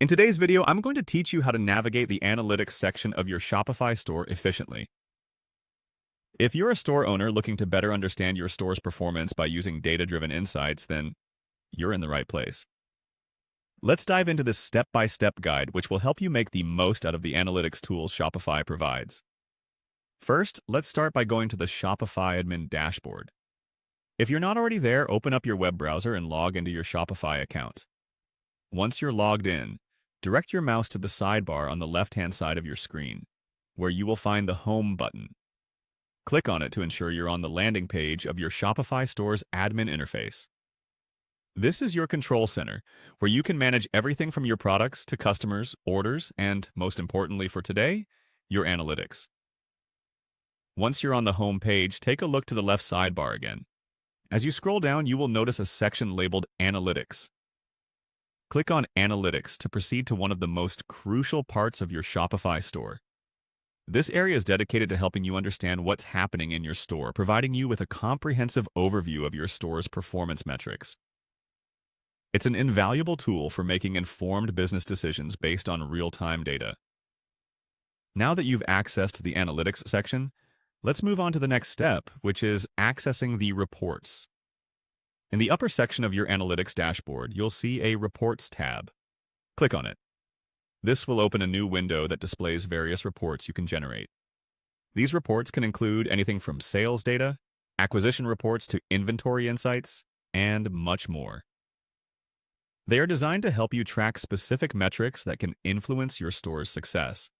In today's video, I'm going to teach you how to navigate the analytics section of your Shopify store efficiently. If you're a store owner looking to better understand your store's performance by using data-driven insights, then you're in the right place. Let's dive into this step-by-step guide, which will help you make the most out of the analytics tools Shopify provides. First, let's start by going to the Shopify admin dashboard. If you're not already there, open up your web browser and log into your Shopify account. Once you're logged in, direct your mouse to the sidebar on the left-hand side of your screen, where you will find the Home button. Click on it to ensure you're on the landing page of your Shopify store's admin interface. This is your control center, where you can manage everything from your products to customers, orders, and, most importantly for today, your analytics. Once you're on the home page, take a look to the left sidebar again. As you scroll down, you will notice a section labeled Analytics. Click on Analytics to proceed to one of the most crucial parts of your Shopify store. This area is dedicated to helping you understand what's happening in your store, providing you with a comprehensive overview of your store's performance metrics. It's an invaluable tool for making informed business decisions based on real-time data. Now that you've accessed the Analytics section, let's move on to the next step, which is accessing the reports. In the upper section of your Analytics dashboard, you'll see a Reports tab. Click on it. This will open a new window that displays various reports you can generate. These reports can include anything from sales data, acquisition reports to inventory insights, and much more. They are designed to help you track specific metrics that can influence your store's success.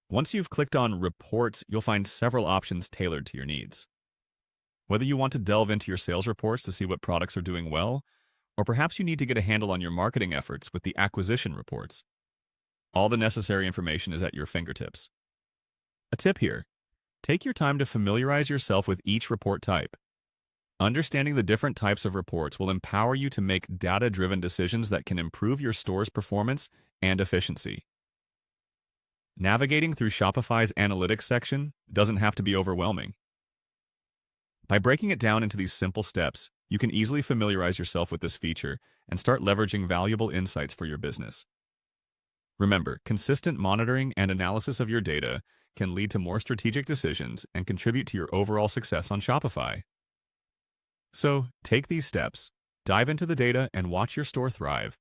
Once you've clicked on Reports, you'll find several options tailored to your needs. Whether you want to delve into your sales reports to see what products are doing well, or perhaps you need to get a handle on your marketing efforts with the acquisition reports, all the necessary information is at your fingertips. A tip here: take your time to familiarize yourself with each report type. Understanding the different types of reports will empower you to make data-driven decisions that can improve your store's performance and efficiency. Navigating through Shopify's Analytics section doesn't have to be overwhelming. By breaking it down into these simple steps, you can easily familiarize yourself with this feature and start leveraging valuable insights for your business. Remember, consistent monitoring and analysis of your data can lead to more strategic decisions and contribute to your overall success on Shopify. So, take these steps, dive into the data, and watch your store thrive.